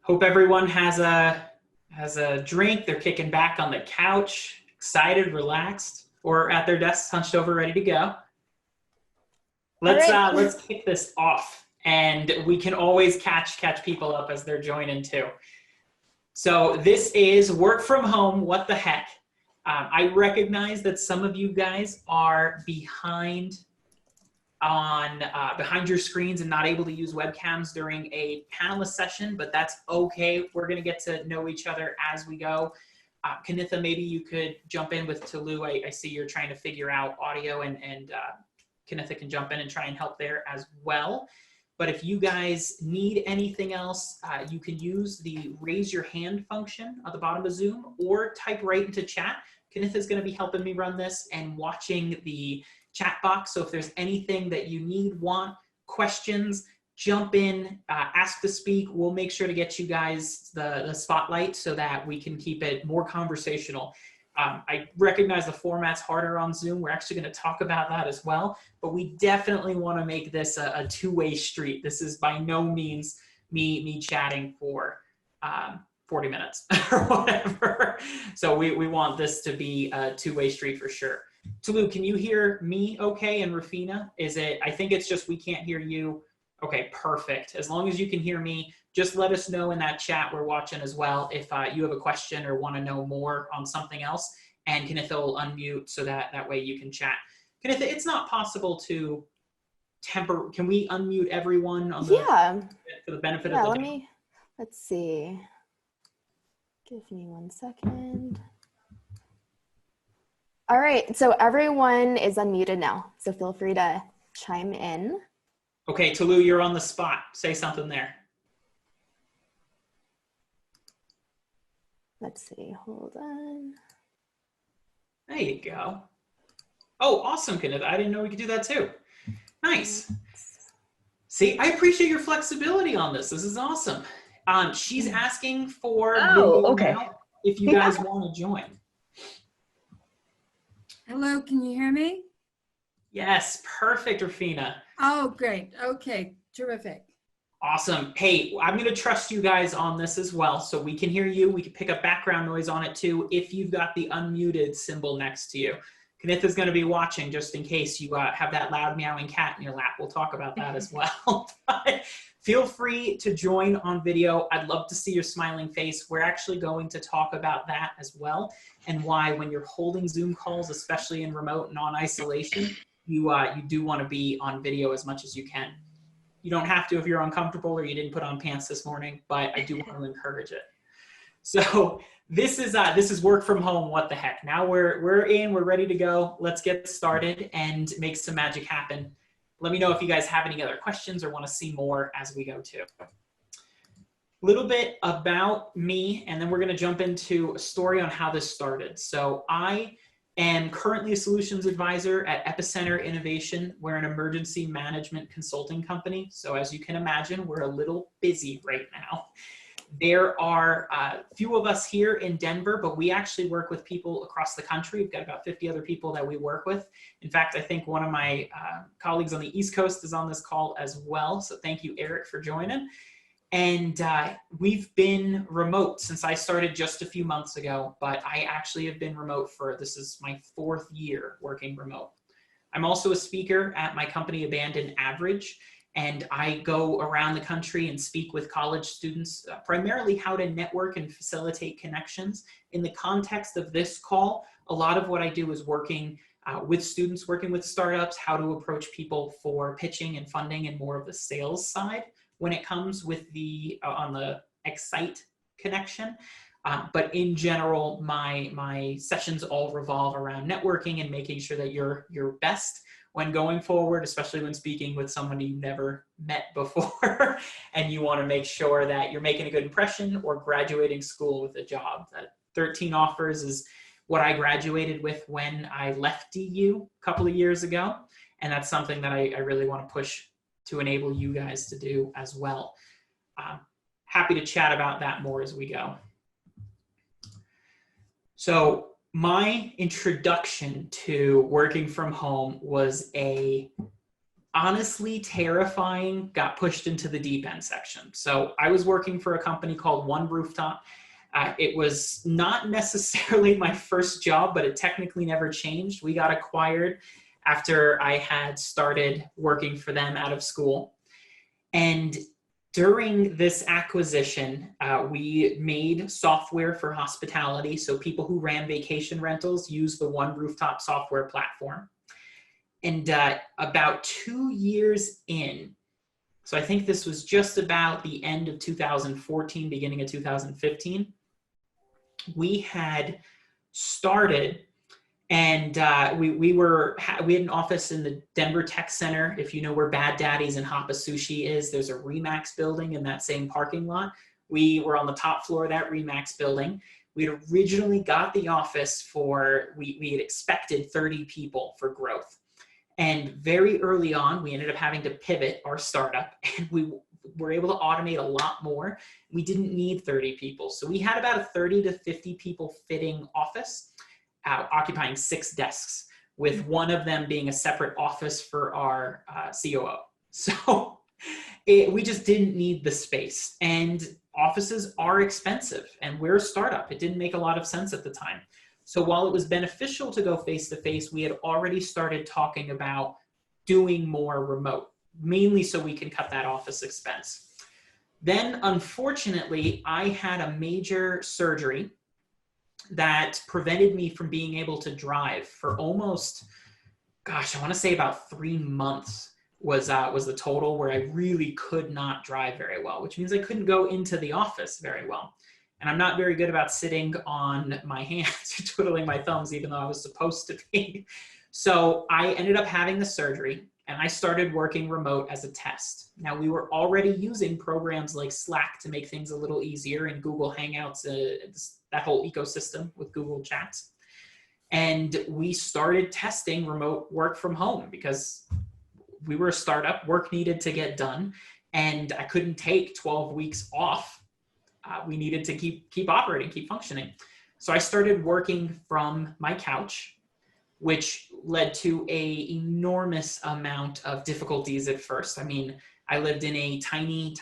Hope everyone has a drink. They're kicking back on the couch, excited, relaxed, or at their desks, hunched over, ready to go. Let's kick this off, and we can always catch people up as they're joining too. So this is work from home. What the heck? I recognize that some of you guys are behind your screens and not able to use webcams during a panelist session, but that's okay. We're going to get to know each other as we go. Kanitha, maybe you could jump in with Tulu. I see you're trying to figure out audio, and Kanitha can jump in and try and help there as well. But if you guys need anything else, you can use the raise your hand function at the bottom of Zoom or type right into chat. Kanitha is going to be helping me run this and watching the chat box. So if there's anything that you need, want, questions, jump in, ask to speak. We'll make sure to get you guys the spotlight so that we can keep it more conversational. I recognize the format's harder on Zoom. We're actually going to talk about that as well, but we definitely want to make this a two-way street. This is by no means me chatting for 40 minutes or whatever. So we want this to be a two-way street for sure. Tulu, can you hear me okay? And Rafina, I think it's just we can't hear you. Okay, perfect. As long as you can hear me, just let us know in that chat we're watching as well if you have a question or want to know more on something else, and Kanitha will unmute so that way you can chat. Kanitha, it's not possible to can we unmute everyone on for the benefit of the let's see. Give me 1 second. All right, so everyone is unmuted now, so feel free to chime in. Okay, Tulu, you're on the spot. Say something there. Let's see, hold on. There you go. Oh, awesome, Kanitha. I didn't know we could do that too. Nice. See, I appreciate your flexibility on this. This is awesome. She's asking for video now if you guys want to join. Hello, can you hear me? Yes, perfect, Rafina. Oh, great. Okay, terrific. Awesome. Hey, I'm going to trust you guys on this as well, so we can hear you. We can pick up background noise on it too if you've got the unmuted symbol next to you. Kanitha's going to be watching just in case you have that loud meowing cat in your lap. We'll talk about that as well. But feel free to join on video. I'd love to see your smiling face. We're actually going to talk about that as well, and why when you're holding Zoom calls, especially in remote non-isolation, you do want to be on video as much as you can. You don't have to if you're uncomfortable or you didn't put on pants this morning, but I do want to encourage it. So this is work from home. What the heck? Now we're ready to go. Let's get started and make some magic happen. Let me know if you guys have any other questions or want to see more as we go too. A little bit about me, and then we're going to jump into a story on how this started. So I am currently a solutions advisor at Epicenter Innovation. We're an emergency management consulting company. So as you can imagine, we're a little busy right now. There are a few of us here in Denver, but we actually work with people across the country. We've got about 50 other people that we work with. In fact, I think one of my colleagues on the East Coast is on this call as well. So thank you, Eric, for joining. And we've been remote since I started just a few months ago, but I actually have been remote this is my 4th year working remote. I'm also a speaker at my company, Abandon Average, and I go around the country and speak with college students, primarily how to network and facilitate connections. In the context of this call, a lot of what I do is working with students, working with startups, how to approach people for pitching and funding and more of the sales side when it comes with on the Excite connection. But in general, my sessions all revolve around networking and making sure that you're your best when going forward, especially when speaking with someone you've never met before, and you want to make sure that you're making a good impression or graduating school with a job. That 13 offers is what I graduated with when I left DU a couple of years ago, and that's something that I really want to push to enable you guys to do as well. Happy to chat about that more as we go. So my introduction to working from home was a honestly terrifying, got pushed into the deep end section. So I was working for a company called One Rooftop. It was not necessarily my first job, but it technically never changed. We got acquired after I had started working for them out of school. And during this acquisition, we made software for hospitality. So people who ran vacation rentals use the One Rooftop software platform. And about 2 years in, so I think this was just about the end of 2014, beginning of 2015, we had started, and we had an office in the Denver Tech Center. If you know where Bad Daddy's and Hapa Sushi is, there's a Remax building in that same parking lot. We were on the top floor of that Remax building. We had originally got the office for, we had expected 30 people for growth. And very early on, we ended up having to pivot our startup, and we were able to automate a lot more. We didn't need 30 people. So we had about a 30 to 50 people fitting office, occupying 6 desks, with one of them being a separate office for our COO. So we just didn't need the space. And offices are expensive, and we're a startup. It didn't make a lot of sense at the time. So while it was beneficial to go face-to-face, we had already started talking about doing more remote, mainly so we can cut that office expense. Then, unfortunately, I had a major surgery that prevented me from being able to drive for almost, gosh, I want to say about 3 months was the total, where I really could not drive very well, which means I couldn't go into the office very well. And I'm not very good about sitting on my hands, twiddling my thumbs, even though I was supposed to be. So I ended up having the surgery, and I started working remote as a test. Now, we were already using programs like Slack to make things a little easier, and Google Hangouts, that whole ecosystem with Google Chats. And we started testing remote work from home because we were a startup, work needed to get done, and I couldn't take 12 weeks off. We needed to keep operating, keep functioning. So I started working from my couch, which led to an enormous amount of difficulties at first. I mean, I lived in a tiny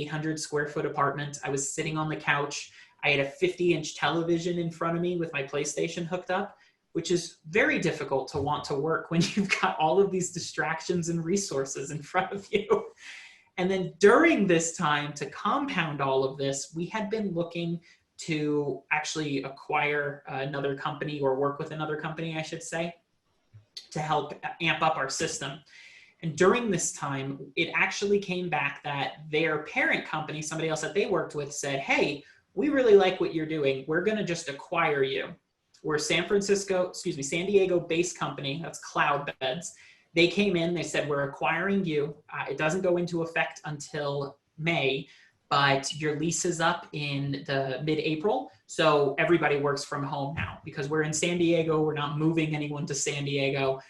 800 square foot apartment. I was sitting on the couch. I had a 50-inch television in front of me with my PlayStation hooked up, which is very difficult to want to work when you've got all of these distractions and resources in front of you. And then during this time, to compound all of this, we had been looking to actually acquire another company, or work with another company, I should say, to help amp up our system. And during this time, it actually came back that their parent company, somebody else that they worked with, said, hey, we really like what you're doing. We're going to just acquire you. We're a San Diego-based company. That's Cloudbeds. They came in, they said, we're acquiring you. It doesn't go into effect until May, but your lease is up in the mid-April. So everybody works from home now because we're in San Diego. We're not moving anyone to San Diego.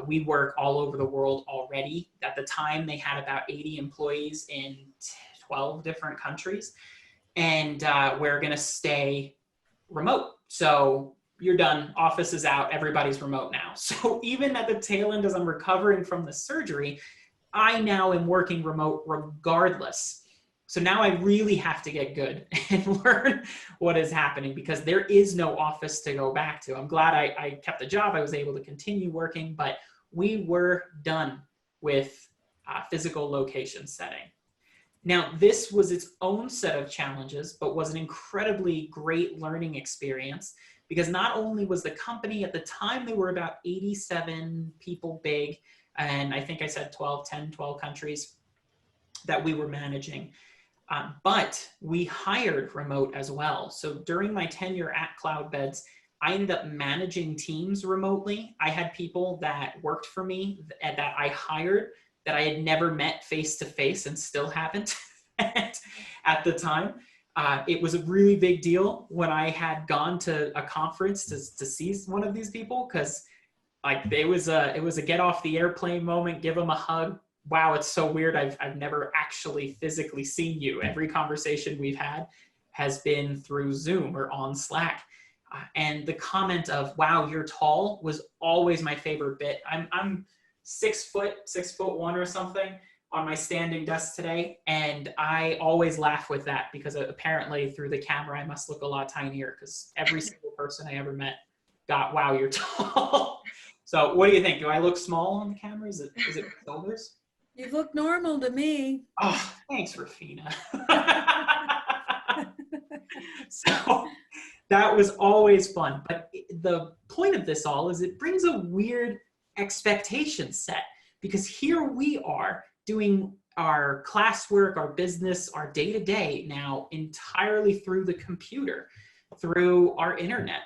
We work all over the world already. At the time, they had about 80 employees in 12 different countries. And we're going to stay remote. So you're done, office is out, everybody's remote now. So even at the tail end, as I'm recovering from the surgery, I now am working remote regardless. So now I really have to get good and learn what is happening, because there is no office to go back to. I'm glad I kept the job. I was able to continue working, but we were done with physical location setting. Now, this was its own set of challenges, but was an incredibly great learning experience, because not only was the company, at the time, they were about 87 people big, and I think I said 12 countries that we were managing. But we hired remote as well. So during my tenure at Cloudbeds, I ended up managing teams remotely. I had people that worked for me that I hired that I had never met face-to-face and still haven't at the time. It was a really big deal when I had gone to a conference to see one of these people, because like it was a get off the airplane moment, give them a hug. Wow, it's so weird. I've never actually physically seen you. Every conversation we've had has been through Zoom or on Slack. And the comment of, wow, you're tall, was always my favorite bit. I'm 6'1" or something on my standing desk today. And I always laugh with that because apparently through the camera, I must look a lot tinier because every single person I ever met got, wow, you're tall. So what do you think? Do I look small on the camera? Is it shoulders? You look normal to me. Oh, thanks, Rafina. So that was always fun. But the point of this all is it brings a weird expectation set because here we are doing our classwork, our business, our day-to-day now entirely through the computer, through our internet.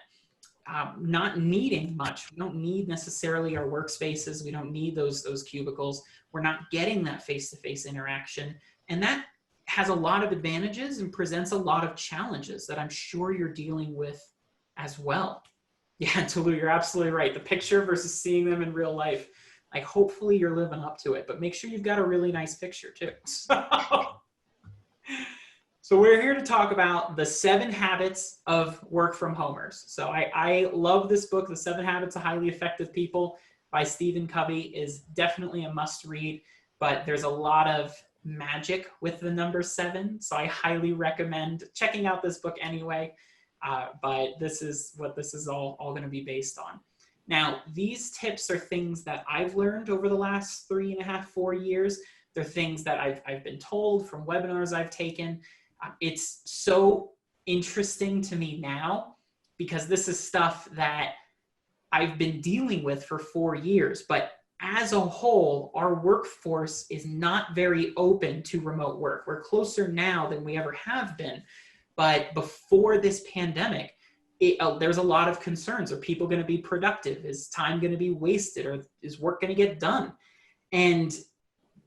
Not needing much. We don't need necessarily our workspaces. We don't need those cubicles. We're not getting that face-to-face interaction. And that has a lot of advantages and presents a lot of challenges that I'm sure you're dealing with as well. Yeah, Tulu, you're absolutely right. The picture versus seeing them in real life. Like, hopefully you're living up to it, but make sure you've got a really nice picture too. So we're here to talk about the 7 habits of work from homers. So I love this book, The 7 Habits of Highly Effective People by Stephen Covey is definitely a must read, but there's a lot of magic with the number 7. So I highly recommend checking out this book anyway. But this is what this is all going to be based on. Now, these tips are things that I've learned over the last 3.5, 4 years. They're things that I've been told from webinars I've taken. It's so interesting to me now because this is stuff that I've been dealing with for 4 years. But as a whole, our workforce is not very open to remote work. We're closer now than we ever have been. But before this pandemic, there's a lot of concerns. Are people going to be productive? Is time going to be wasted? Or is work going to get done? And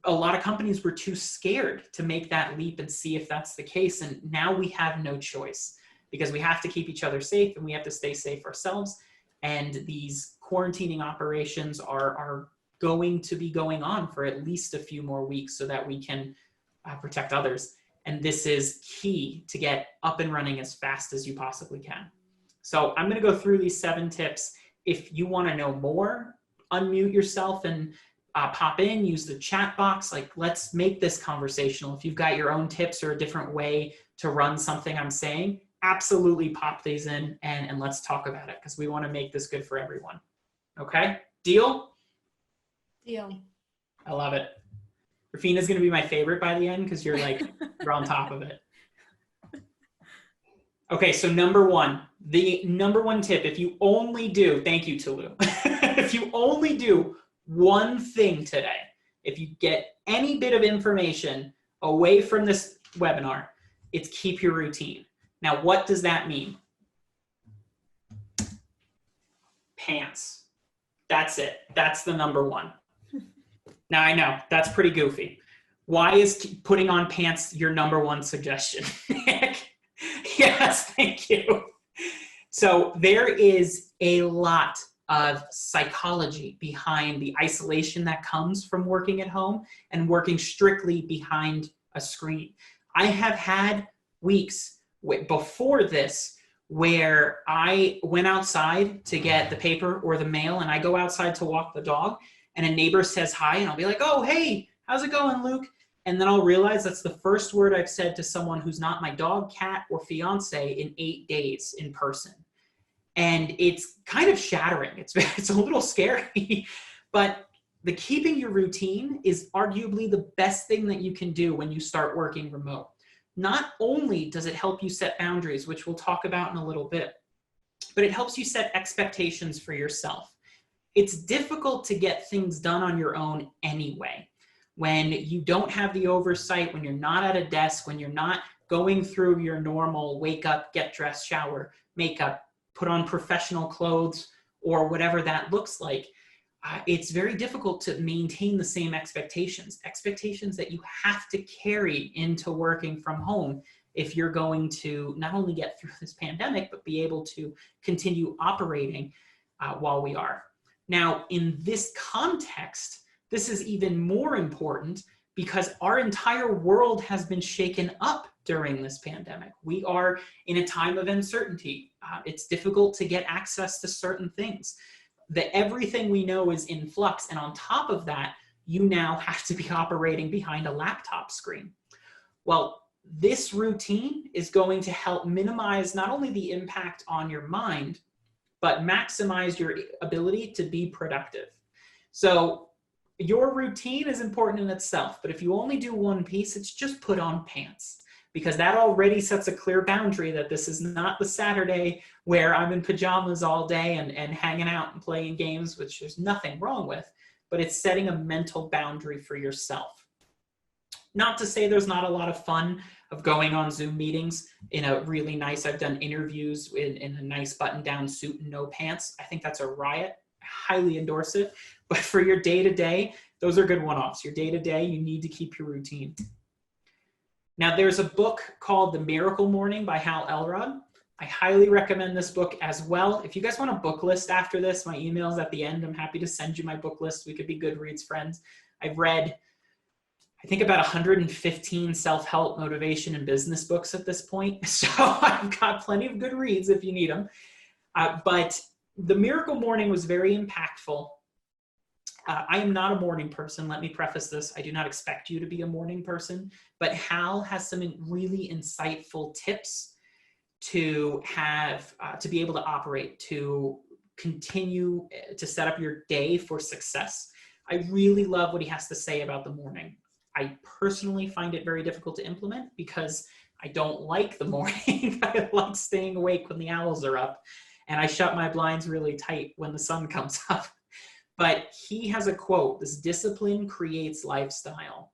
a lot of companies were too scared to make that leap and see if that's the case. And now we have no choice because we have to keep each other safe and we have to stay safe ourselves. And these quarantining operations are going to be going on for at least a few more weeks so that we can protect others. And this is key to get up and running as fast as you possibly can. So I'm going to go through these 7 tips. If you want to know more, unmute yourself and pop in, use the chat box. Like, let's make this conversational. If you've got your own tips or a different way to run something I'm saying, absolutely pop these in and let's talk about it because we want to make this good for everyone. Okay? Deal? Deal. I love it. Rafina's going to be my favorite by the end because you're like, you're on top of it. Okay, so number 1, the number 1 tip, if you only do, thank you, Tulu. If you only do one thing today, if you get any bit of information away from this webinar, it's keep your routine. Now, what does that mean? Pants. That's it. That's the number 1. Now, I know that's pretty goofy. Why is putting on pants your number 1 suggestion? Yes, thank you. So there is a lot of psychology behind the isolation that comes from working at home and working strictly behind a screen. I have had weeks before this where I went outside to get the paper or the mail and I go outside to walk the dog and a neighbor says hi and I'll be like, oh, hey, how's it going, Luke? And then I'll realize that's the first word I've said to someone who's not my dog, cat, or fiance in 8 days in person. And it's kind of shattering. It's a little scary, but the keeping your routine is arguably the best thing that you can do when you start working remote. Not only does it help you set boundaries, which we'll talk about in a little bit, but it helps you set expectations for yourself. It's difficult to get things done on your own anyway. When you don't have the oversight, when you're not at a desk, when you're not going through your normal wake up, get dressed, shower, makeup, put on professional clothes, or whatever that looks like, it's very difficult to maintain the same expectations that you have to carry into working from home if you're going to not only get through this pandemic, but be able to continue operating while we are. Now, in this context, this is even more important because our entire world has been shaken up during this pandemic. We are in a time of uncertainty. It's difficult to get access to certain things. everything we know is in flux. And on top of that, you now have to be operating behind a laptop screen. Well, this routine is going to help minimize not only the impact on your mind, but maximize your ability to be productive. So your routine is important in itself, but if you only do one piece, it's just put on pants, because that already sets a clear boundary that this is not the Saturday where I'm in pajamas all day and hanging out and playing games, which there's nothing wrong with, but it's setting a mental boundary for yourself. Not to say there's not a lot of fun of going on Zoom meetings in a really nice, I've done interviews in a nice button-down suit and no pants. I think that's a riot. I highly endorse it. But for your day-to-day, those are good one-offs. Your day-to-day, you need to keep your routine. Now, there's a book called The Miracle Morning by Hal Elrod. I highly recommend this book as well. If you guys want a book list after this, my email's at the end. I'm happy to send you my book list. We could be Goodreads friends. I've read, I think, about 115 self-help, motivation, and business books at this point. So I've got plenty of good reads if you need them. But The Miracle Morning was very impactful. I am not a morning person. Let me preface this. I do not expect you to be a morning person, but Hal has some really insightful tips to have, to be able to operate, to continue to set up your day for success. I really love what he has to say about the morning. I personally find it very difficult to implement because I don't like the morning. I like staying awake when the owls are up, and I shut my blinds really tight when the sun comes up. But he has a quote, "This discipline creates lifestyle."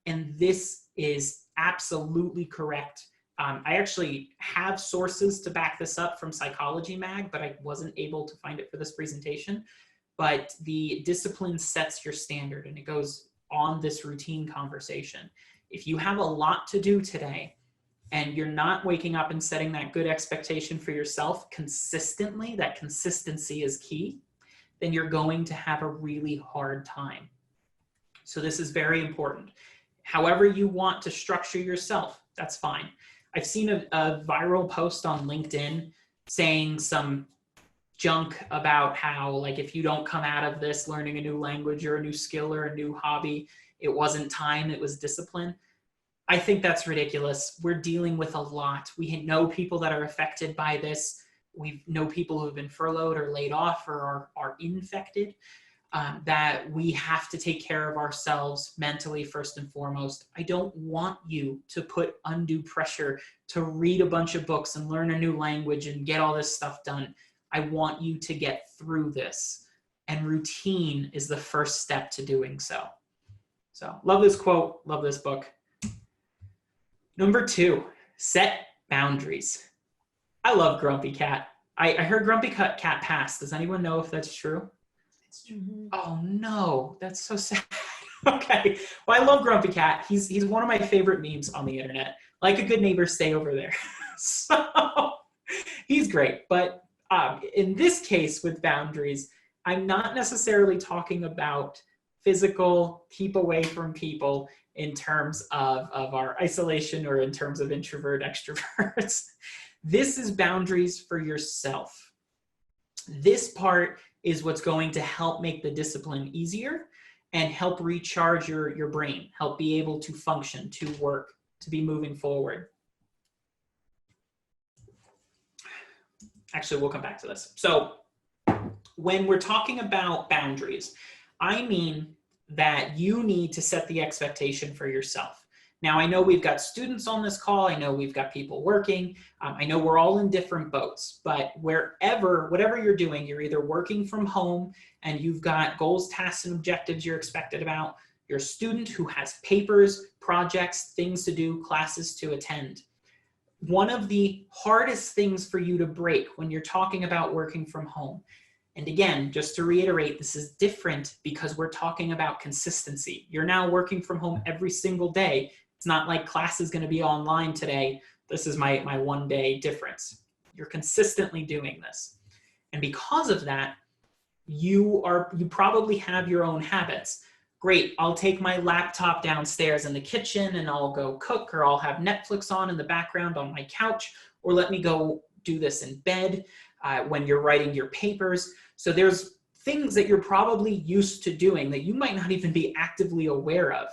And this is absolutely correct. I actually have sources to back this up from Psychology Mag, but I wasn't able to find it for this presentation. But the discipline sets your standard, and it goes on this routine conversation. If you have a lot to do today and you're not waking up and setting that good expectation for yourself consistently, that consistency is key, then you're going to have a really hard time. So this is very important. However you want to structure yourself, that's fine. I've seen a viral post on LinkedIn saying some junk about how, like, if you don't come out of this learning a new language or a new skill or a new hobby, it wasn't time, it was discipline. I think that's ridiculous. We're dealing with a lot. We know people that are affected by this. We know people who have been furloughed or laid off or are infected, that we have to take care of ourselves mentally first and foremost. I don't want you to put undue pressure to read a bunch of books and learn a new language and get all this stuff done. I want you to get through this, and routine is the first step to doing so. So love this quote, love this book. Number 2, set boundaries. I love Grumpy Cat. I heard Grumpy Cat passed. Does anyone know if that's true? It's true. Oh no, that's so sad. Okay, well, I love Grumpy Cat. He's one of my favorite memes on the internet. Like a good neighbor, stay over there. So he's great. But in this case with boundaries, I'm not necessarily talking about physical, keep away from people in terms of our isolation or in terms of introvert, extroverts. This is boundaries for yourself. This part is what's going to help make the discipline easier and help recharge your brain, help be able to function, to work, to be moving forward. Actually, we'll come back to this. So when we're talking about boundaries, I mean that you need to set the expectation for yourself. Now, I know we've got students on this call. I know we've got people working. I know we're all in different boats, but whatever you're doing, you're either working from home and you've got goals, tasks, and objectives you're expected about. You're a student who has papers, projects, things to do, classes to attend. One of the hardest things for you to break when you're talking about working from home, and again, just to reiterate, this is different because we're talking about consistency. You're now working from home every single day. It's not like class is going to be online today. This is my one day difference. You're consistently doing this. And because of that, you probably have your own habits. Great, I'll take my laptop downstairs in the kitchen and I'll go cook, or I'll have Netflix on in the background on my couch, or let me go do this in bed when you're writing your papers. So there's things that you're probably used to doing that you might not even be actively aware of.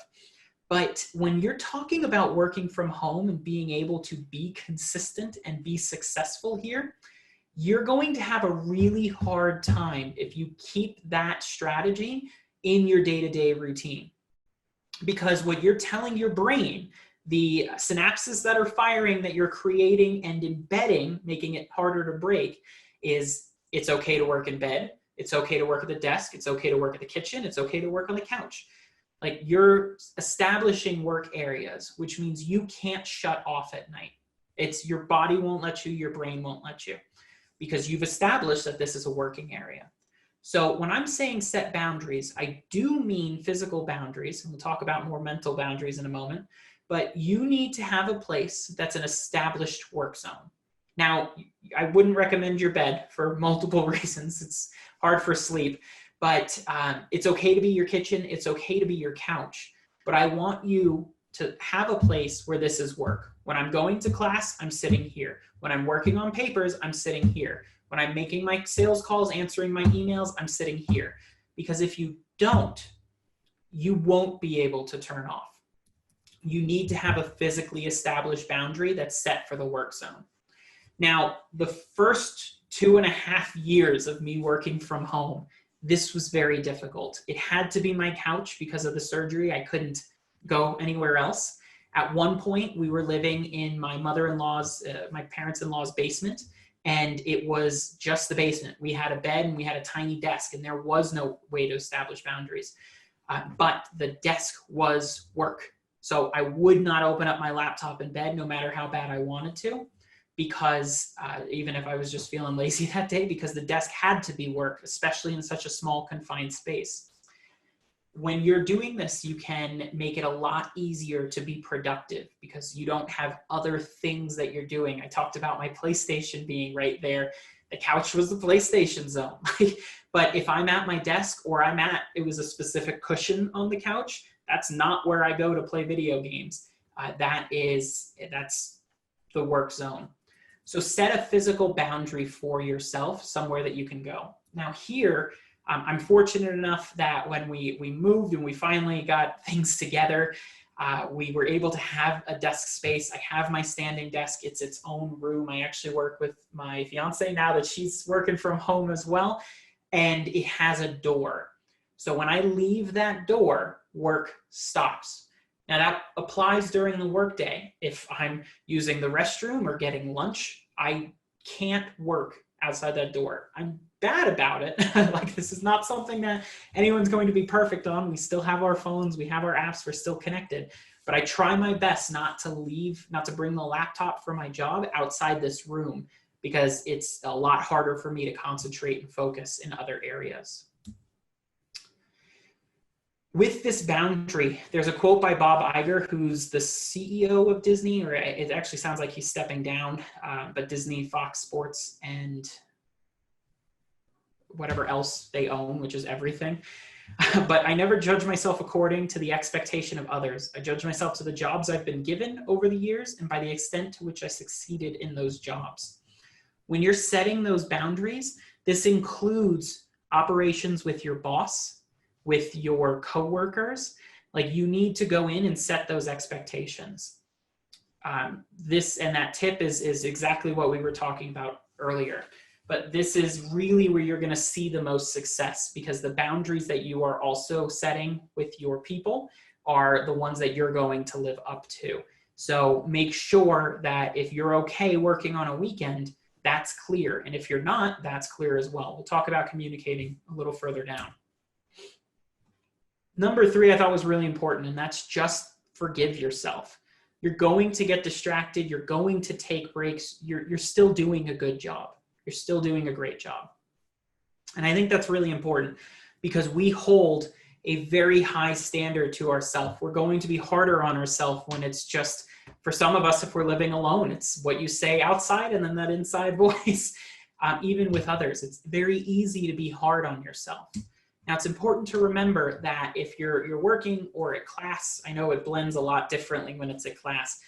But when you're talking about working from home and being able to be consistent and be successful here, you're going to have a really hard time if you keep that strategy in your day-to-day routine. Because what you're telling your brain, the synapses that are firing that you're creating and embedding, making it harder to break, is it's okay to work in bed, it's okay to work at the desk, it's okay to work at the kitchen, it's okay to work on the couch. Like, you're establishing work areas, which means you can't shut off at night. It's your body won't let you, your brain won't let you, because you've established that this is a working area. So when I'm saying set boundaries, I do mean physical boundaries, and we'll talk about more mental boundaries in a moment, but you need to have a place that's an established work zone. Now, I wouldn't recommend your bed for multiple reasons. It's hard for sleep, but it's okay to be your kitchen. It's okay to be your couch, but I want you to have a place where this is work. When I'm going to class, I'm sitting here. When I'm working on papers, I'm sitting here. When I'm making my sales calls, answering my emails, I'm sitting here. Because if you don't, you won't be able to turn off. You need to have a physically established boundary that's set for the work zone. Now, the first 2.5 years of me working from home, this was very difficult. It had to be my couch because of the surgery. I couldn't go anywhere else. At one point, we were living in my mother-in-law's, my parents-in-law's basement, and it was just the basement. We had a bed and we had a tiny desk, and there was no way to establish boundaries. But the desk was work. So I would not open up my laptop in bed no matter how bad I wanted to, because even if I was just feeling lazy that day, because the desk had to be work, especially in such a small confined space. When you're doing this, you can make it a lot easier to be productive because you don't have other things that you're doing. I talked about my PlayStation being right there. The couch was the PlayStation zone. But if I'm at my desk or it was a specific cushion on the couch, that's not where I go to play video games. That's the work zone. So set a physical boundary for yourself, somewhere that you can go. Now here, I'm fortunate enough that when we moved and we finally got things together, we were able to have a desk space. I have my standing desk. It's its own room. I actually work with my fiance now that she's working from home as well, and it has a door. So when I leave that door, work stops. Now that applies during the workday. If I'm using the restroom or getting lunch, I can't work outside that door. I'm bad about it. Like, this is not something that anyone's going to be perfect on. We still have our phones, we have our apps, we're still connected. But I try my best not to bring the laptop for my job outside this room, because it's a lot harder for me to concentrate and focus in other areas. With this boundary, there's a quote by Bob Iger, who's the CEO of Disney, or it actually sounds like he's stepping down, but Disney, Fox Sports, and whatever else they own, which is everything. But I never judge myself according to the expectation of others. I judge myself to the jobs I've been given over the years and by the extent to which I succeeded in those jobs. When you're setting those boundaries, this includes operations with your boss, with your coworkers. Like, you need to go in and set those expectations. That tip is exactly what we were talking about earlier. But this is really where you're going to see the most success, because the boundaries that you are also setting with your people are the ones that you're going to live up to. So make sure that if you're okay working on a weekend, that's clear. And if you're not, that's clear as well. We'll talk about communicating a little further down. Number 3, I thought was really important, and that's just forgive yourself. You're going to get distracted. You're going to take breaks. You're still doing a good job. You're still doing a great job. And I think that's really important, because we hold a very high standard to ourselves. We're going to be harder on ourselves when it's just, for some of us, if we're living alone, it's what you say outside and then that inside voice. Even with others, it's very easy to be hard on yourself. Now, it's important to remember that if you're working or at class, I know it blends a lot differently when it's at class,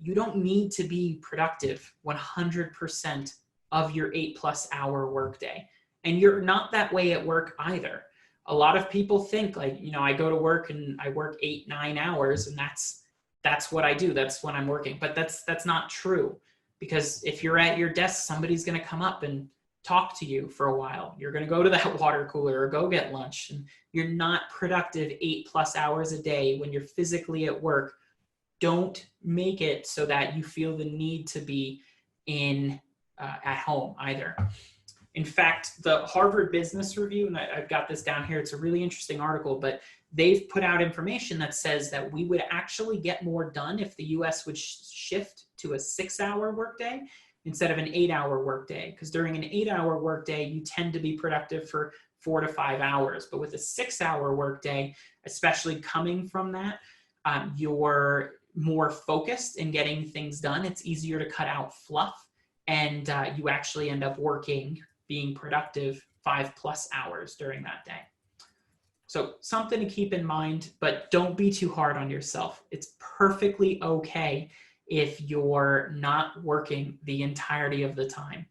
you don't need to be productive 100% of your 8+ hour workday. And you're not that way at work either. A lot of people think like, you know, I go to work and I work 8-9 hours and that's what I do. That's when I'm working. But that's not true, because if you're at your desk, somebody's going to come up and talk to you for a while. You're going to go to that water cooler or go get lunch, and you're not productive 8+ hours a day when you're physically at work. Don't make it so that you feel the need to be at home either. In fact, the Harvard Business Review, and I've got this down here, it's a really interesting article, but they've put out information that says that we would actually get more done if the US would shift to a 6-hour workday instead of an 8-hour workday. Because during an 8-hour workday, you tend to be productive for 4 to 5 hours. But with a 6-hour workday, especially coming from that, you're more focused in getting things done. It's easier to cut out fluff, and you actually end up being productive 5+ hours during that day. So something to keep in mind, but don't be too hard on yourself. It's perfectly okay if you're not working the entirety of the time.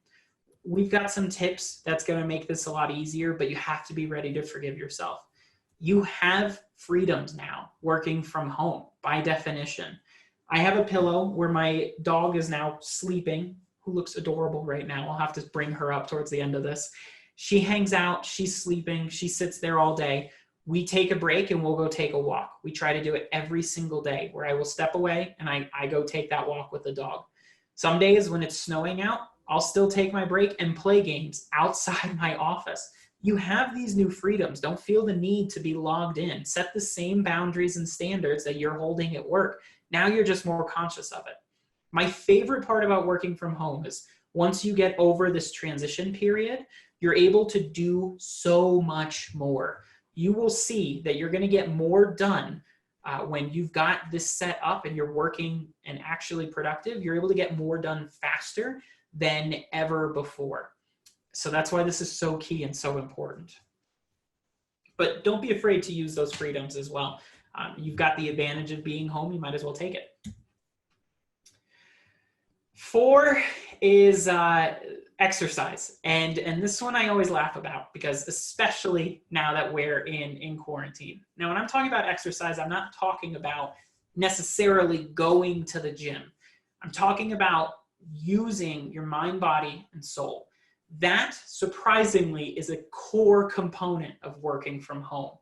We've got some tips that's going to make this a lot easier, but you have to be ready to forgive yourself. You have freedoms now working from home by definition. I have a pillow where my dog is now sleeping, who looks adorable right now. I'll have to bring her up towards the end of this. She hangs out, she's sleeping, she sits there all day. We take a break and we'll go take a walk. We try to do it every single day, where I will step away and I go take that walk with the dog. Some days when it's snowing out, I'll still take my break and play games outside my office. You have these new freedoms. Don't feel the need to be logged in. Set the same boundaries and standards that you're holding at work. Now you're just more conscious of it. My favorite part about working from home is once you get over this transition period, you're able to do so much more. You will see that you're going to get more done when you've got this set up and you're working and actually productive. You're able to get more done faster than ever before. So that's why this is so key and so important. But don't be afraid to use those freedoms as well. You've got the advantage of being home. You might as well take it. 4 is exercise. And this one I always laugh about, because especially now that we're in quarantine. Now, when I'm talking about exercise, I'm not talking about necessarily going to the gym. I'm talking about using your mind, body, and soul. That, surprisingly, is a core component of working from home.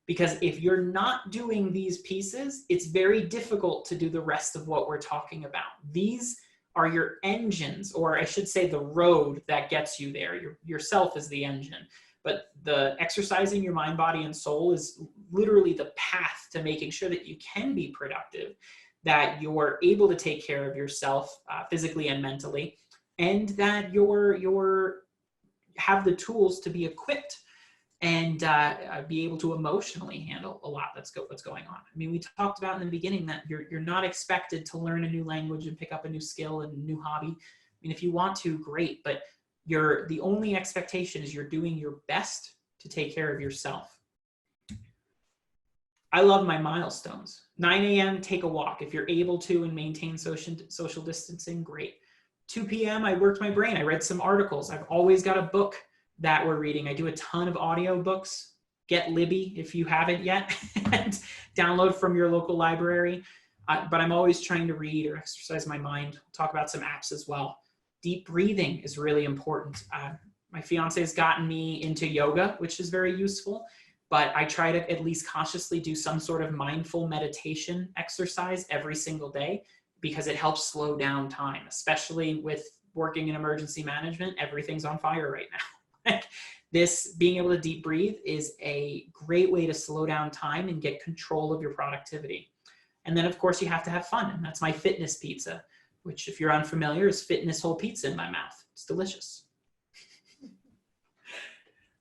Because if you're not doing these pieces, it's very difficult to do the rest of what we're talking about. These are your engines, or I should say the road that gets you there. Yourself is the engine. But the exercising your mind, body, and soul is literally the path to making sure that you can be productive, that you're able to take care of yourself physically and mentally, and that you're have the tools to be equipped and be able to emotionally handle a lot what's going on. I mean, we talked about in the beginning that you're not expected to learn a new language and pick up a new skill and a new hobby. I mean, if you want to, great, but the only expectation is you're doing your best to take care of yourself. I love my milestones. 9 a.m., take a walk. If you're able to and maintain social distancing, great. 2 p.m., I worked my brain. I read some articles. I've always got a book that we're reading. I do a ton of audio books. Get Libby if you haven't yet, and download from your local library. But I'm always trying to read or exercise my mind. We'll talk about some apps as well. Deep breathing is really important. My fiance has gotten me into yoga, which is very useful, but I try to at least consciously do some sort of mindful meditation exercise every single day, because it helps slow down time, especially with working in emergency management. Everything's on fire right now. This being able to deep breathe is a great way to slow down time and get control of your productivity. And then of course you have to have fun, and that's my fitness pizza, which if you're unfamiliar is fitness whole pizza in my mouth. It's delicious.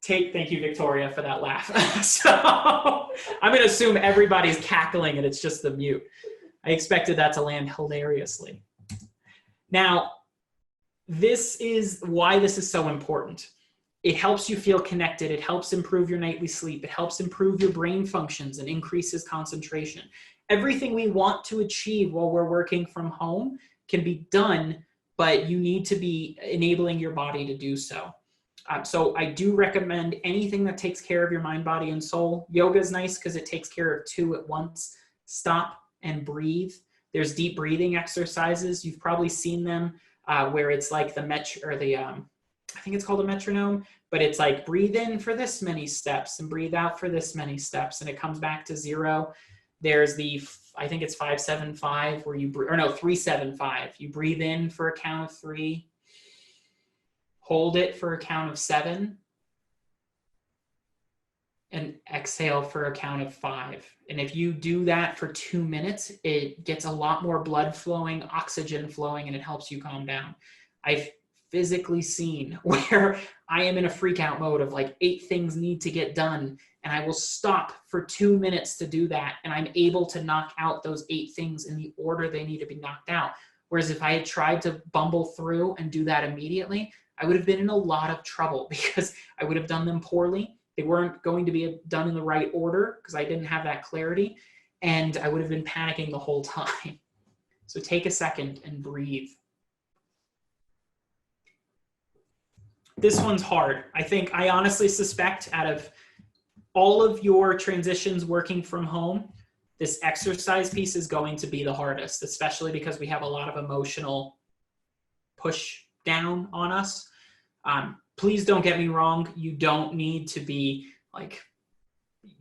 Thank you, Victoria, for that laugh. So I'm gonna assume everybody's cackling and it's just the mute. I expected that to land hilariously. Now, this is why this is so important. It helps you feel connected. It helps improve your nightly sleep. It helps improve your brain functions and increases concentration. Everything we want to achieve while we're working from home can be done, but you need to be enabling your body to do so. So I do recommend anything that takes care of your mind, body, and soul. Yoga is nice because it takes care of two at once. Stop and breathe. There's deep breathing exercises. You've probably seen them where it's like I think it's called a metronome, but it's like breathe in for this many steps and breathe out for this many steps, and it comes back to 0. There's I think it's 5-7-5 where 3-7-5. You breathe in for a count of 3, hold it for a count of 7, and exhale for a count of 5. And if you do that for 2 minutes, it gets a lot more blood flowing, oxygen flowing, and it helps you calm down. I've physically seen where I am in a freak out mode of like 8 things need to get done, and I will stop for 2 minutes to do that, and I'm able to knock out those 8 things in the order they need to be knocked out. Whereas if I had tried to bumble through and do that immediately, I would have been in a lot of trouble because I would have done them poorly. They weren't going to be done in the right order because I didn't have that clarity, and I would have been panicking the whole time. So take a second and breathe. This one's hard. I honestly suspect out of all of your transitions working from home, this exercise piece is going to be the hardest, especially because we have a lot of emotional push down on us. Please don't get me wrong. You don't need to be like,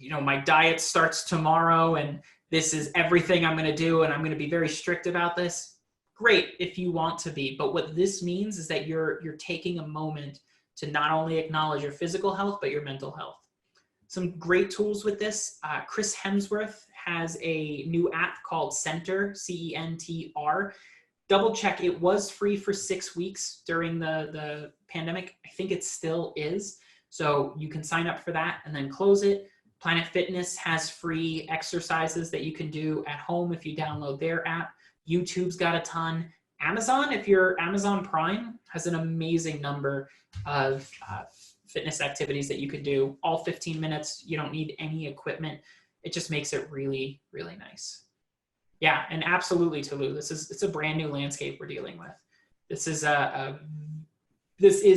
my diet starts tomorrow and this is everything I'm going to do and I'm going to be very strict about this. Great if you want to be, but what this means is that you're taking a moment to not only acknowledge your physical health, but your mental health. Some great tools with this. Chris Hemsworth has a new app called Center, CENTR. Double check, it was free for 6 weeks during the pandemic. I think it still is. So you can sign up for that and then close it. Planet Fitness has free exercises that you can do at home if you download their app. YouTube's got a ton. Amazon, if you're Amazon Prime, has an amazing number of fitness activities that you could do. All 15 minutes. You don't need any equipment. It just makes it really, really nice. Yeah, and absolutely, Tulu. It's a brand new landscape we're dealing with. This is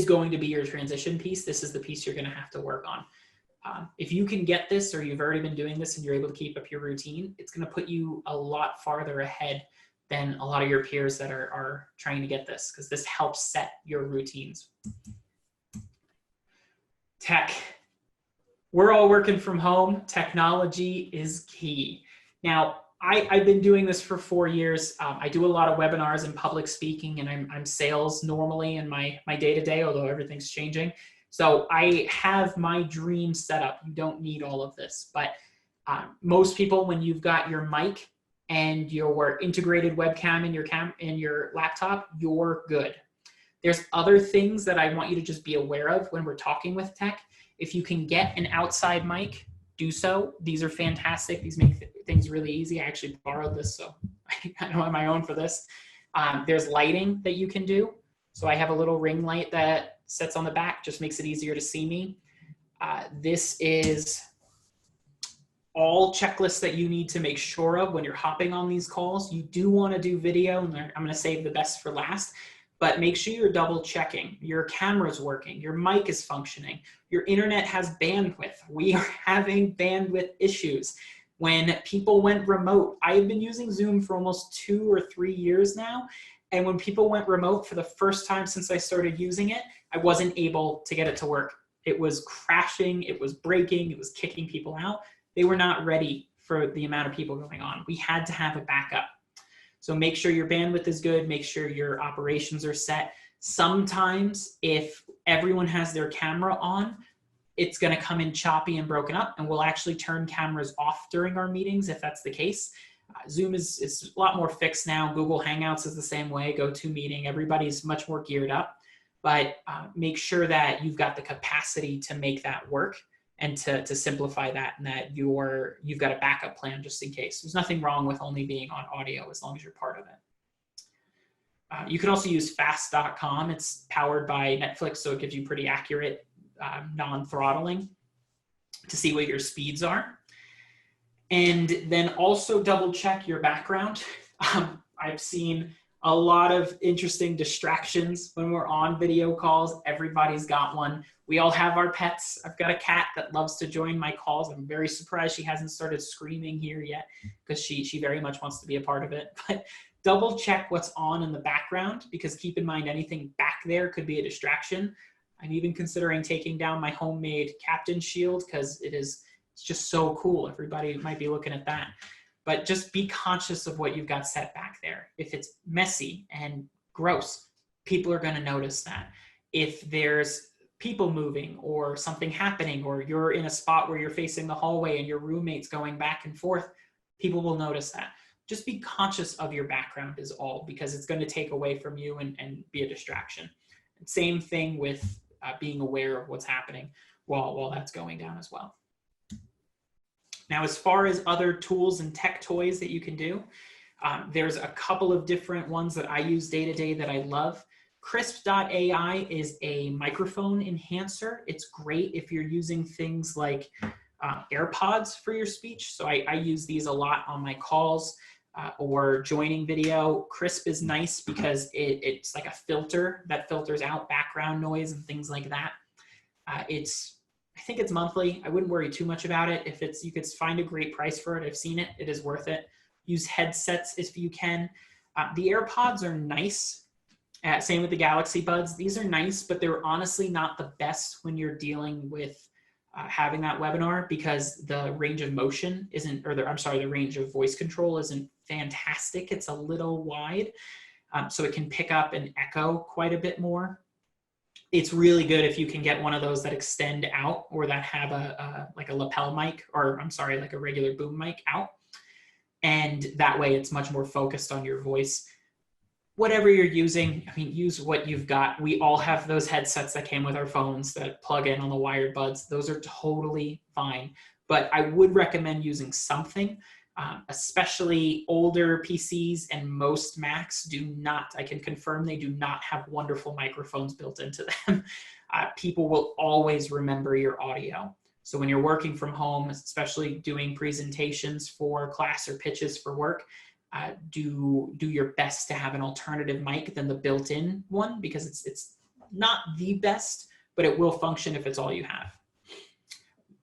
going to be your transition piece. This is the piece you're going to have to work on. If you can get this, or you've already been doing this and you're able to keep up your routine, it's going to put you a lot farther ahead than a lot of your peers that are trying to get this, because this helps set your routines. Tech. We're all working from home. Technology is key. Now, I've been doing this for 4 years. I do a lot of webinars and public speaking, and I'm sales normally in my day-to-day, although everything's changing. So I have my dream set up. You don't need all of this, but most people, when you've got your mic and your integrated webcam in your laptop, you're good. There's other things that I want you to just be aware of when we're talking with tech. If you can get an outside mic, do so. These are fantastic. These make things really easy. I actually borrowed this, so I don't have my own for this. There's lighting that you can do. So I have a little ring light that sits on the back, just makes it easier to see me. This is all checklists that you need to make sure of when you're hopping on these calls. You do want to do video, and I'm going to save the best for last, but make sure you're double checking. Your camera's working, your mic is functioning, your internet has bandwidth. We are having bandwidth issues. When people went remote, I've been using Zoom for almost 2 or 3 years now, and when people went remote for the first time since I started using it, I wasn't able to get it to work. It was crashing, it was breaking, it was kicking people out. They were not ready for the amount of people going on. We had to have a backup. So make sure your bandwidth is good, make sure your operations are set. Sometimes if everyone has their camera on, it's gonna come in choppy and broken up, and we'll actually turn cameras off during our meetings if that's the case. Zoom is a lot more fixed now. Google Hangouts is the same way, GoToMeeting, everybody's much more geared up. But make sure that you've got the capacity to make that work and to simplify that, and that you've got a backup plan just in case. There's nothing wrong with only being on audio as long as you're part of it. You can also use fast.com. It's powered by Netflix, so it gives you pretty accurate non-throttling to see what your speeds are. And then also double check your background. I've seen a lot of interesting distractions when we're on video calls. Everybody's got one. We all have our pets. I've got a cat that loves to join my calls. I'm very surprised she hasn't started screaming here yet because she very much wants to be a part of it. But double check what's on in the background, because keep in mind anything back there could be a distraction. I'm even considering taking down my homemade captain shield because it's just so cool. Everybody might be looking at that. But just be conscious of what you've got set back there. If it's messy and gross, people are going to notice that. If there's people moving or something happening, or you're in a spot where you're facing the hallway and your roommate's going back and forth, people will notice that. Just be conscious of your background is all, because it's going to take away from you and be a distraction. And same thing with being aware of what's happening while that's going down as well. Now, as far as other tools and tech toys that you can do, there's a couple of different ones that I use day to day that I love. Crisp.ai is a microphone enhancer. It's great if you're using things like AirPods for your speech. So I use these a lot on my calls or joining video. Crisp is nice because it's like a filter that filters out background noise and things like that. I think it's monthly. I wouldn't worry too much about it. If you could find a great price for it, I've seen it. It is worth it. Use headsets if you can. The AirPods are nice. Same with the Galaxy Buds. These are nice, but they're honestly not the best when you're dealing with having that webinar, because the range of motion isn't, the range of voice control isn't fantastic. It's a little wide, so it can pick up and echo quite a bit more. It's really good if you can get one of those that extend out, or that have like a lapel mic, or like a regular boom mic out. And that way it's much more focused on your voice. Whatever you're using, use what you've got. We all have those headsets that came with our phones that plug in on the wired buds. Those are totally fine. But I would recommend using something. Especially older PCs and most Macs do not, I can confirm they do not have wonderful microphones built into them. People will always remember your audio. So when you're working from home, especially doing presentations for class or pitches for work, do your best to have an alternative mic than the built-in one, because it's not the best, but it will function if it's all you have.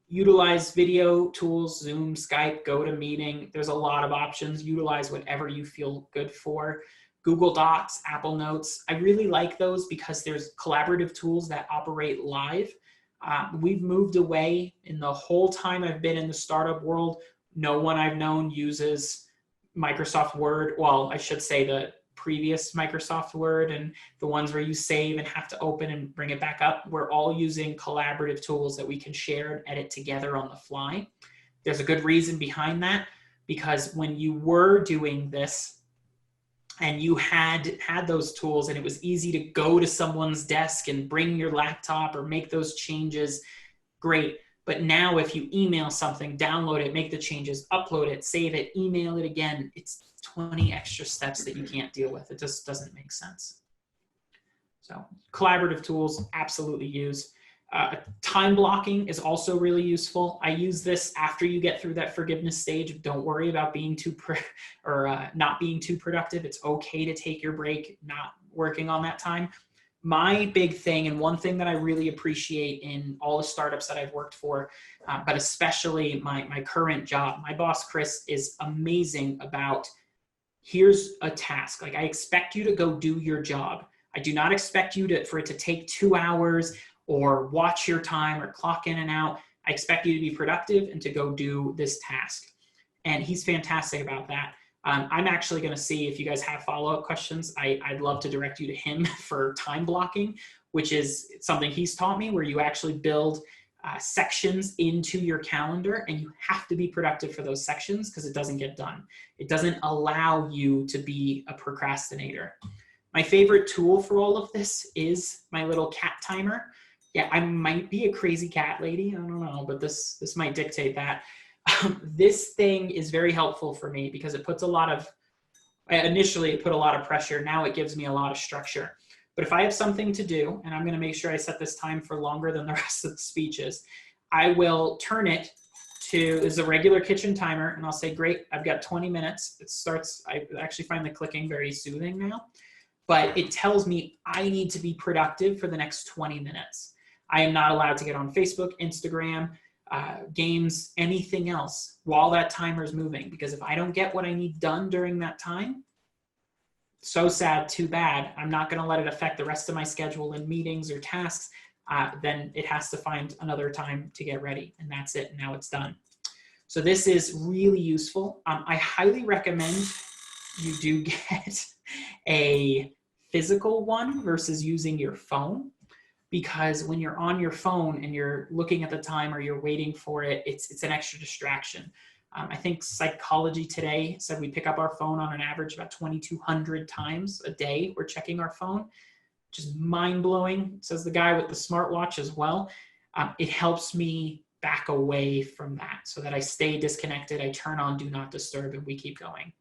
Utilize video tools, Zoom, Skype, GoToMeeting. There's a lot of options. Utilize whatever you feel good for. Google Docs, Apple Notes. I really like those because there's collaborative tools that operate live. We've moved away. In the whole time I've been in the startup world, no one I've known uses Microsoft Word. Well, I should say the previous Microsoft Word and the ones where you save and have to open and bring it back up. We're all using collaborative tools that we can share and edit together on the fly. There's a good reason behind that, because when you were doing this and you had those tools and it was easy to go to someone's desk and bring your laptop or make those changes, great. But now if you email something, download it, make the changes, upload it, save it, email it again, it's 20 extra steps that you can't deal with. It just doesn't make sense. So collaborative tools, absolutely use. Time blocking is also really useful. I use this after you get through that forgiveness stage. Don't worry about being not being too productive. It's okay to take your break, not working on that time. My big thing, and one thing that I really appreciate in all the startups that I've worked for, but especially my current job, my boss, Chris, is amazing about, here's a task. Like, I expect you to go do your job. I do not expect you for it to take 2 hours or watch your time or clock in and out. I expect you to be productive and to go do this task. And he's fantastic about that. I'm actually going to see if you guys have follow-up questions. I'd love to direct you to him for time blocking, which is something he's taught me, where you actually build sections into your calendar, and you have to be productive for those sections because it doesn't get done. It doesn't allow you to be a procrastinator. My favorite tool for all of this is my little cat timer. Yeah, I might be a crazy cat lady. I don't know, but this might dictate that. This thing is very helpful for me because it puts initially it put a lot of pressure. Now it gives me a lot of structure. But if I have something to do, and I'm going to make sure I set this time for longer than the rest of the speeches, I will turn it is a regular kitchen timer, and I'll say, great, I've got 20 minutes. It starts, I actually find the clicking very soothing now, but it tells me I need to be productive for the next 20 minutes. I am not allowed to get on Facebook, Instagram, games, anything else while that timer is moving, because if I don't get what I need done during that time, so sad, too bad. I'm not going to let it affect the rest of my schedule in meetings or tasks. Then it has to find another time to get ready, and that's it. Now it's done. So this is really useful. I highly recommend you do get a physical one versus using your phone, because when you're on your phone and you're looking at the time or you're waiting for it, it's an extra distraction. I think Psychology Today said we pick up our phone on an average about 2,200 times a day. We're checking our phone, just mind-blowing, says the guy with the smartwatch as well. It helps me back away from that so that I stay disconnected. I turn on Do Not Disturb and we keep going.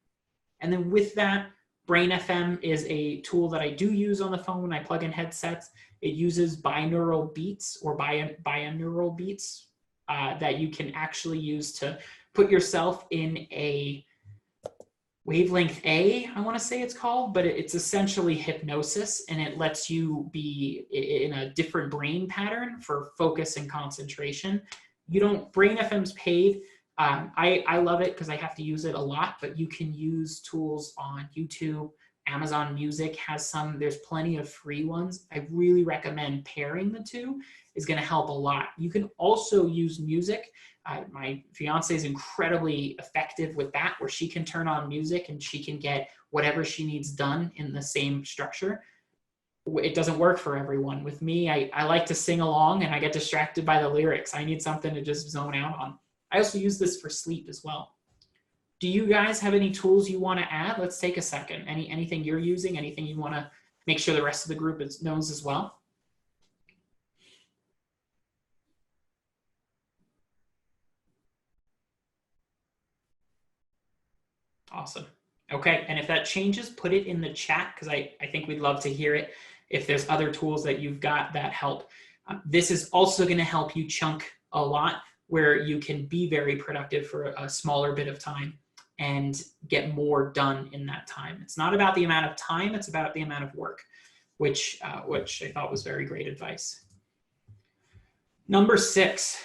And then with that, Brain FM is a tool that I do use on the phone when I plug in headsets. It uses binaural beats or binaural beats that you can actually use to put yourself in a wavelength A, I want to say it's called, but it's essentially hypnosis, and it lets you be in a different brain pattern for focus and concentration. Brain FM's paid. I love it because I have to use it a lot, but you can use tools on YouTube. Amazon Music has some. There's plenty of free ones. I really recommend pairing the two. Is going to help a lot. You can also use music. My fiance is incredibly effective with that, where she can turn on music and she can get whatever she needs done in the same structure. It doesn't work for everyone. With me, I like to sing along and I get distracted by the lyrics. I need something to just zone out on. I also use this for sleep as well. Do you guys have any tools you want to add? Let's take a second. Anything you're using, anything you want to make sure the rest of the group knows as well? Awesome. Okay, and if that changes, put it in the chat, because I think we'd love to hear it if there's other tools that you've got that help. This is also going to help you chunk a lot, where you can be very productive for a smaller bit of time and get more done in that time. It's not about the amount of time, it's about the amount of work, which I thought was very great advice. Number 6.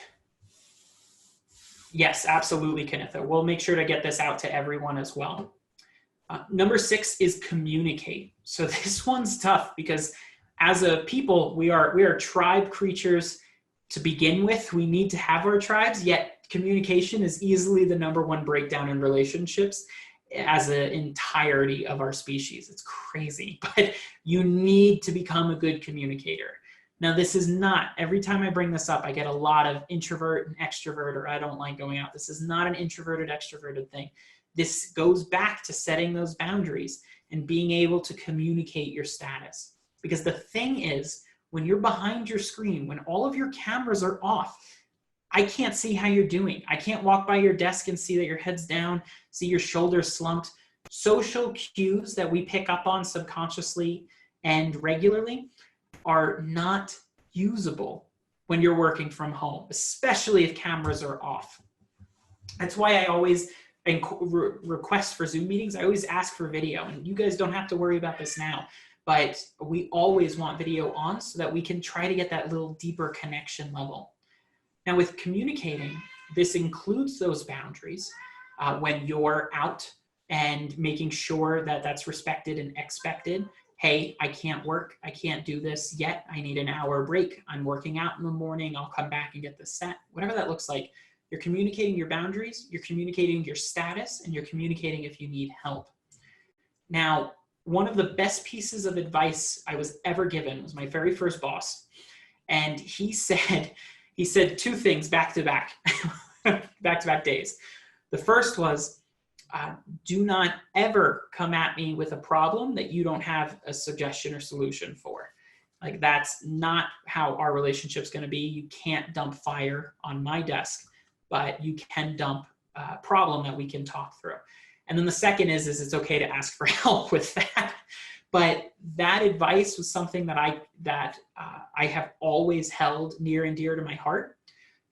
Yes, absolutely, Kanitha. We'll make sure to get this out to everyone as well. Number 6 is communicate. So this one's tough because as a people, we are tribe creatures to begin with. We need to have our tribes, yet communication is easily the #1 breakdown in relationships as an entirety of our species. It's crazy, but you need to become a good communicator. Now, this is not, every time I bring this up, I get a lot of introvert and extrovert, or I don't like going out. This is not an introverted, extroverted thing. This goes back to setting those boundaries and being able to communicate your status. Because the thing is, when you're behind your screen, when all of your cameras are off, I can't see how you're doing. I can't walk by your desk and see that your head's down, see your shoulders slumped. Social cues that we pick up on subconsciously and regularly are not usable when you're working from home, especially if cameras are off. That's why I always request for Zoom meetings. I always ask for video, and you guys don't have to worry about this now, but we always want video on so that we can try to get that little deeper connection level. Now with communicating, this includes those boundaries when you're out and making sure that that's respected and expected. Hey, I can't work. I can't do this yet. I need an hour break. I'm working out in the morning. I'll come back and get this set. Whatever that looks like, you're communicating your boundaries, you're communicating your status, and you're communicating if you need help. Now, one of the best pieces of advice I was ever given was my very first boss. And he said 2 things back to back, back to back days. The first was, do not ever come at me with a problem that you don't have a suggestion or solution for. Like, that's not how our relationship's going to be. You can't dump fire on my desk, but you can dump a problem that we can talk through. And then the second is it's okay to ask for help with that. But that advice was something that I have always held near and dear to my heart,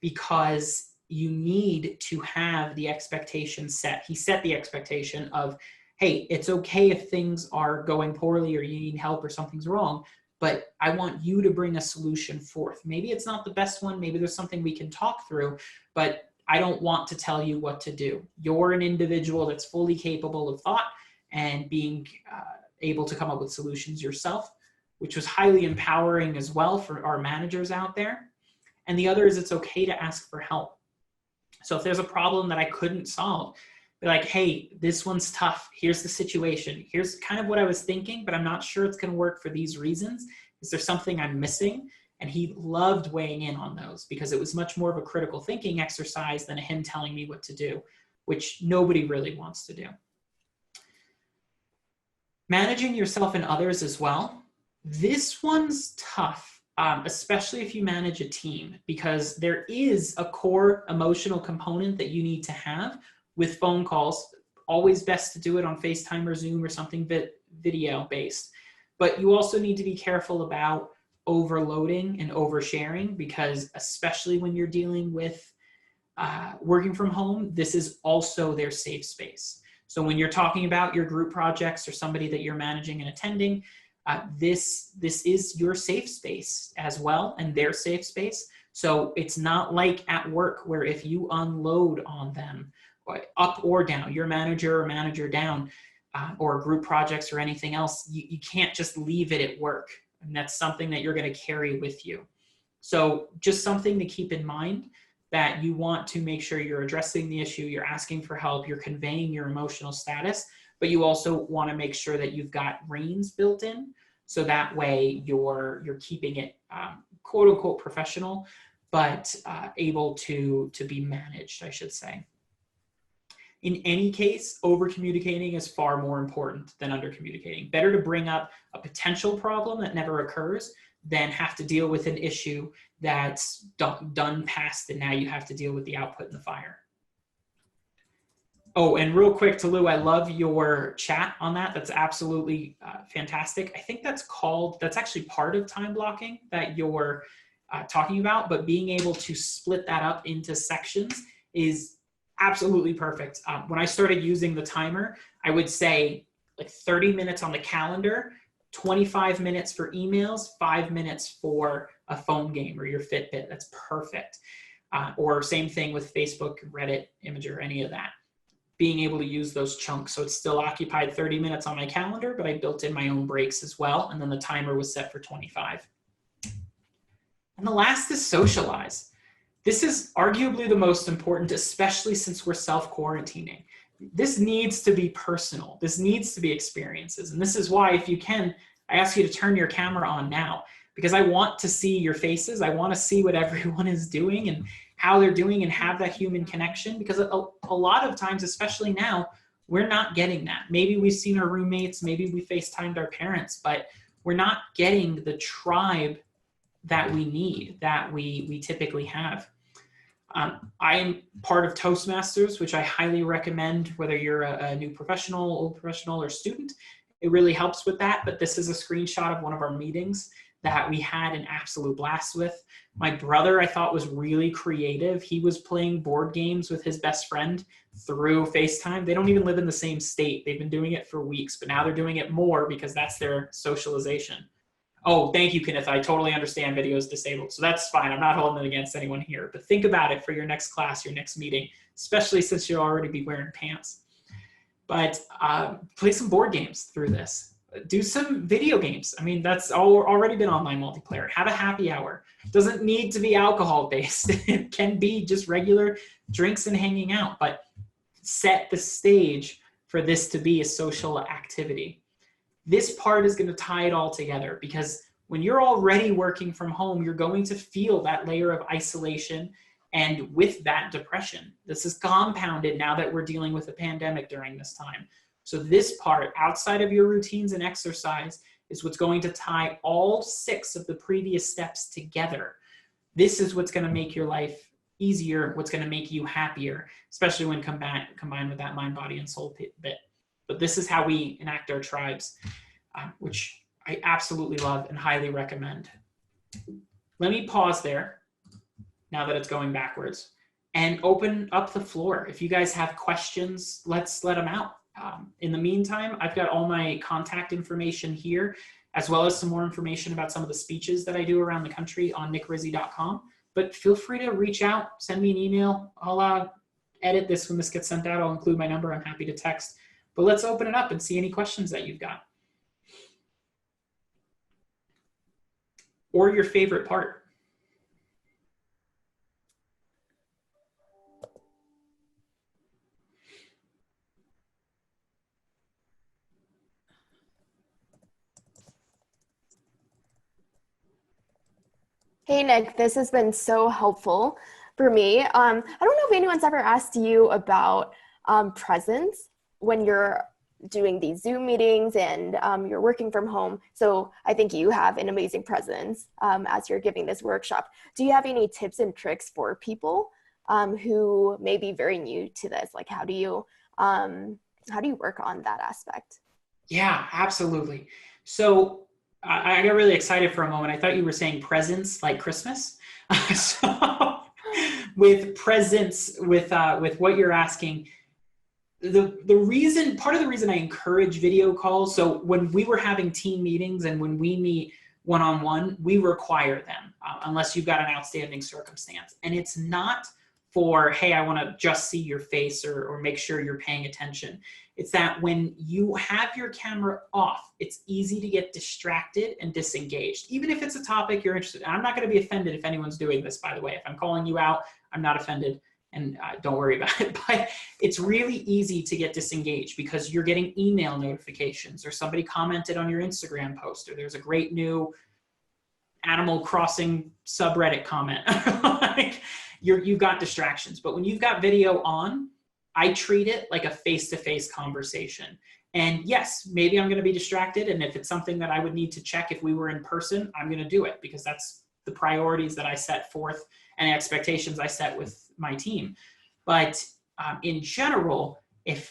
because you need to have the expectation set. He set the expectation of, hey, it's okay if things are going poorly or you need help or something's wrong, but I want you to bring a solution forth. Maybe it's not the best one. Maybe there's something we can talk through, but I don't want to tell you what to do. You're an individual that's fully capable of thought and being able to come up with solutions yourself, which was highly empowering as well for our managers out there. And the other is it's okay to ask for help. So if there's a problem that I couldn't solve, be like, hey, this one's tough. Here's the situation. Here's kind of what I was thinking, but I'm not sure it's going to work for these reasons. Is there something I'm missing? And he loved weighing in on those because it was much more of a critical thinking exercise than him telling me what to do, which nobody really wants to do. Managing yourself and others as well. This one's tough, especially if you manage a team, because there is a core emotional component that you need to have with phone calls. Always best to do it on FaceTime or Zoom or something video based. But you also need to be careful about overloading and oversharing, because especially when you're dealing with working from home, this is also their safe space. So when you're talking about your group projects or somebody that you're managing and attending, this is your safe space as well, and their safe space. So it's not like at work where if you unload on them, up or down, your manager or manager down, or group projects or anything else, you can't just leave it at work. And that's something that you're going to carry with you. So just something to keep in mind, that you want to make sure you're addressing the issue, you're asking for help, you're conveying your emotional status, but you also want to make sure that you've got reins built in. So that way you're keeping it quote unquote professional, but able to be managed, I should say. In any case, over communicating is far more important than under communicating. Better to bring up a potential problem that never occurs than have to deal with an issue that's done past, and now you have to deal with the output in the fire. Oh, and real quick to Lou, I love your chat on that. That's absolutely fantastic. I think that's actually part of time blocking that you're talking about, but being able to split that up into sections is absolutely perfect. When I started using the timer, I would say like 30 minutes on the calendar, 25 minutes for emails, 5 minutes for a phone game or your Fitbit. That's perfect. Or same thing with Facebook, Reddit, Imager, any of that. Being able to use those chunks. So it's still occupied 30 minutes on my calendar, but I built in my own breaks as well. And then the timer was set for 25. And the last is socialize. This is arguably the most important, especially since we're self-quarantining. This needs to be personal. This needs to be experiences. And this is why, if you can, I ask you to turn your camera on now, because I want to see your faces. I want to see what everyone is doing and how they're doing and have that human connection, because a lot of times, especially now, we're not getting that. Maybe we've seen our roommates, maybe we FaceTimed our parents, but we're not getting the tribe that we need, that we typically have. I am part of Toastmasters, which I highly recommend, whether you're a new professional, old professional, or student. It really helps with that, but this is a screenshot of one of our meetings that we had an absolute blast with. My brother, I thought, was really creative. He was playing board games with his best friend through FaceTime. They don't even live in the same state. They've been doing it for weeks, but now they're doing it more because that's their socialization. Oh, thank you, Kenneth. I totally understand video is disabled. So that's fine. I'm not holding it against anyone here. But think about it for your next class, your next meeting, especially since you'll already be wearing pants. But play some board games through this. Do some video games. I mean, that's already been online multiplayer. Have a happy hour. It doesn't need to be alcohol-based. It can be just regular drinks and hanging out. But set the stage for this to be a social activity. This part is going to tie it all together, because when you're already working from home, you're going to feel that layer of isolation, and with that, depression. This is compounded now that we're dealing with a pandemic during this time. So this part, outside of your routines and exercise, is what's going to tie all 6 of the previous steps together. This is what's going to make your life easier, what's going to make you happier, especially when combined with that mind, body, and soul bit. But this is how we enact our tribes, which I absolutely love and highly recommend. Let me pause there, now that it's going backwards, and open up the floor. If you guys have questions, let's let them out. In the meantime, I've got all my contact information here, as well as some more information about some of the speeches that I do around the country on nickrizzi.com. But feel free to reach out, send me an email. I'll edit this when this gets sent out. I'll include my number. I'm happy to text. But let's open it up and see any questions that you've got. Or your favorite part. Hey, Nick, this has been so helpful for me. I don't know if anyone's ever asked you about presence when you're doing these Zoom meetings and you're working from home. So I think you have an amazing presence as you're giving this workshop. Do you have any tips and tricks for people who may be very new to this? Like, how do you work on that aspect? Yeah, absolutely. So I got really excited for a moment. I thought you were saying presents like Christmas. So with presents, with what you're asking, part of the reason I encourage video calls, so when we were having team meetings and when we meet one-on-one, we require them unless you've got an outstanding circumstance. And it's not for, hey, I want to just see your face or make sure you're paying attention. It's that when you have your camera off, it's easy to get distracted and disengaged. Even if it's a topic you're interested in. I'm not going to be offended if anyone's doing this, by the way. If I'm calling you out, I'm not offended, and don't worry about it. But it's really easy to get disengaged because you're getting email notifications, or somebody commented on your Instagram post, or there's a great new Animal Crossing subreddit comment. Like, you've got distractions. But when you've got video on, I treat it like a face-to-face conversation. And yes, maybe I'm going to be distracted. And if it's something that I would need to check if we were in person, I'm going to do it because that's the priorities that I set forth and the expectations I set with my team. But in general,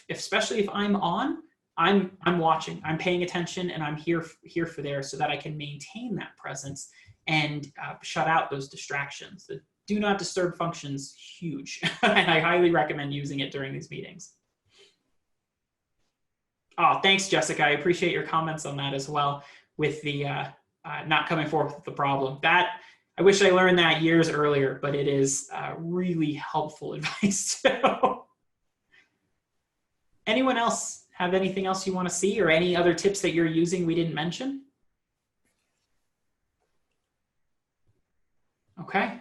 especially if I'm on, I'm watching, I'm paying attention, and I'm here for there so that I can maintain that presence and shut out those distractions. The do not disturb function's huge, and I highly recommend using it during these meetings. Oh, thanks, Jessica. I appreciate your comments on that as well with the not coming forth with the problem. That, I wish I learned that years earlier, but it is really helpful advice too. Anyone else have anything else you want to see or any other tips that you're using we didn't mention? Okay.